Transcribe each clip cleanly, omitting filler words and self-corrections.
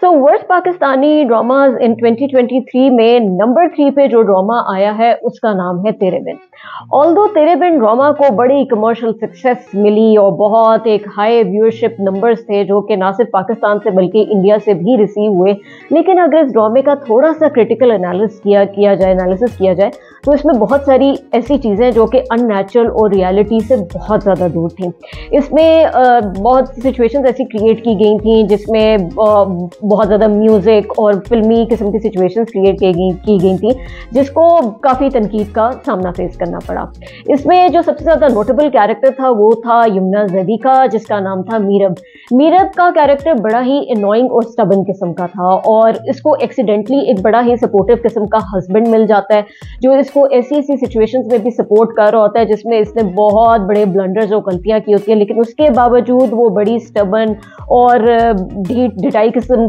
सो worst Pakistani dramas इन 2023 में number 3 पे जो ड्रामा आया है उसका नाम है तेरे बिन। ऑल्दो तेरे बिन ड्रामा को बड़ी कमर्शियल सक्सेस मिली और बहुत एक हाई व्यूअरशिप नंबर्स थे जो कि ना सिर्फ पाकिस्तान से बल्कि इंडिया से भी रिसीव हुए। लेकिन अगर इस ड्रामे का थोड़ा सा क्रिटिकल एनालिसिस किया जाए तो इसमें बहुत सारी ऐसी चीज़ें जो कि अननेचुरल और रियलिटी से बहुत ज़्यादा दूर थी। इसमें बहुत सी सिचुएशंस ऐसी क्रिएट की गई थी जिसमें बहुत ज़्यादा म्यूज़िक और फिल्मी किस्म की सिचुएशंस क्रिएट की गई थी जिसको काफ़ी तनकीद का सामना फेस करना पड़ा। इसमें जो सबसे ज़्यादा नोटेबल कैरेक्टर था वो था यमुना जैदी का, जिसका नाम था मीरब। मीरब का कैरेक्टर बड़ा ही एनोइंग और स्टबन किस्म का था और इसको एक्सीडेंटली एक बड़ा ही सपोर्टिव किस्म का हस्बैंड मिल जाता है जो इसको ऐसी सिचुएशंस में भी सपोर्ट कर रहा होता है जिसमें इसने बहुत बड़े ब्लंडर्स और गलतियां की होती है, लेकिन उसके बावजूद वो बड़ी स्टबन और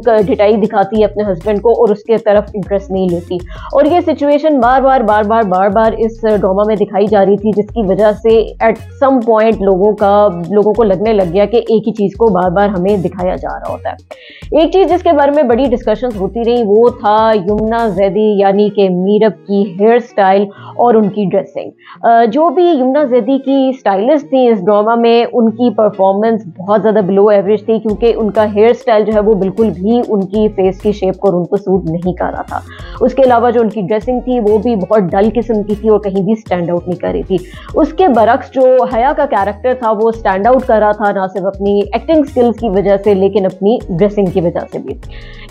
ढिटाई दिखाती है अपने हस्बैंड को और उसके तरफ इंटरेस्ट नहीं लेती। और ये सिचुएशन बार बार इस ड्रामा में दिखाई जा रही थी, जिसकी वजह से एट सम पॉइंट लोगों को लगने लग गया कि एक ही चीज़ को बार बार हमें दिखाया जा रहा होता है। एक चीज़ जिसके बारे में बड़ी डिस्कशंस होती रही वो था यमुना जैदी यानी कि मीरब की हेयर स्टाइल और उनकी ड्रेसिंग। जो भी यमुना जैदी की स्टाइलिस्ट थी इस ड्रामा में, उनकी परफॉर्मेंस बहुत ज़्यादा बिलो एवरेज थी क्योंकि उनका हेयर स्टाइल जो है वो बिल्कुल भी उनकी फेस की शेप को उनको सूट नहीं कर रहा था। उसके अलावा जो उनकी ड्रेसिंग थी वो भी बहुत डल किस्म की थी और कहीं भी स्टैंड आउट नहीं कर रही थी। उसके बरक्स जो हया का कैरेक्टर था वो स्टैंड आउट कर रहा था, ना सिर्फ अपनी एक्टिंग स्किल्स की वजह से लेकिन अपनी ड्रेसिंग की वजह से भी।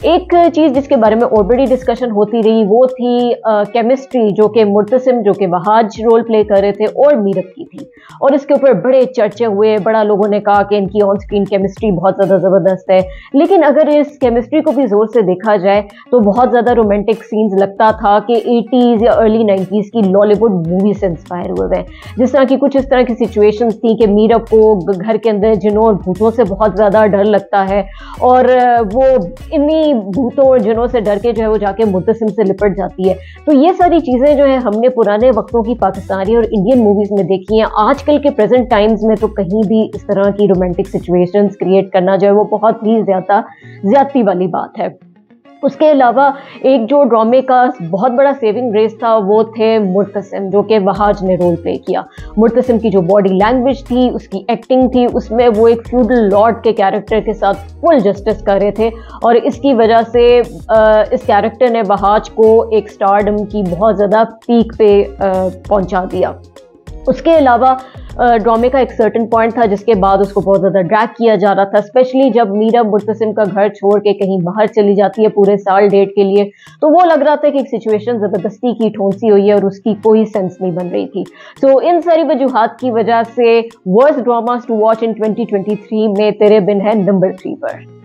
एक चीज़ जिसके बारे में और बड़ी डिस्कशन होती रही वो थी केमिस्ट्री जो कि मुर्तसिम जो कि वहाज रोल प्ले कर रहे थे और मीरब की थी, और इसके ऊपर बड़े चर्चे हुए। बड़ा लोगों ने कहा कि इनकी ऑन स्क्रीन केमिस्ट्री बहुत ज़्यादा ज़बरदस्त है, लेकिन अगर इस केमिस्ट्री को भी ज़ोर से देखा जाए तो बहुत ज़्यादा रोमांटिक सीन्स लगता था कि 80s या अर्ली 90s की लॉलीवुड मूवी से इंस्पायर हुए हैं। जिस तरह की कुछ इस तरह की सिचुएशंस थी कि मीरब को घर के अंदर जिनों और भूतों से बहुत ज़्यादा डर लगता है और वो इन्हीं भूतों और जिनों से डर के जो है वो जाके मुर्तसिम से लिपट जाती है। तो ये सारी चीज़ें जो है हमने पुराने वक्तों की पाकिस्तानी और इंडियन मूवीज़ में देखी हैं। आजकल के प्रेजेंट टाइम्स में तो कहीं भी इस तरह की रोमांटिक सिचुएशंस क्रिएट करना जो है वो बहुत ही ज्यादती वाली बात है। उसके अलावा एक जो ड्रामे का बहुत बड़ा सेविंग ग्रेस था वो थे मुर्तसिम जो कि वहाज ने रोल प्ले किया। मुर्तसिम की जो बॉडी लैंग्वेज थी, उसकी एक्टिंग थी, उसमें वो एक फ्यूडल लॉर्ड के कैरेक्टर के साथ फुल जस्टिस कर रहे थे और इसकी वजह से इस कैरेक्टर ने वहाज को एक स्टारडम की बहुत ज़्यादा पीक पे पहुंचा दिया। उसके अलावा ड्रामे का एक सर्टेन पॉइंट था जिसके बाद उसको बहुत ज़्यादा ड्रैग किया जा रहा था, स्पेशली जब मीरब मुर्तसिम का घर छोड़ के कहीं बाहर चली जाती है पूरे साल डेट के लिए। तो वो लग रहा था कि एक सिचुएशन ज़बरदस्ती की ठोंसी हुई है और उसकी कोई सेंस नहीं बन रही थी। सो इन सारी वजूहात की वजह से worst dramas to watch in 2023 में तेरे बिन है नंबर 3 पर।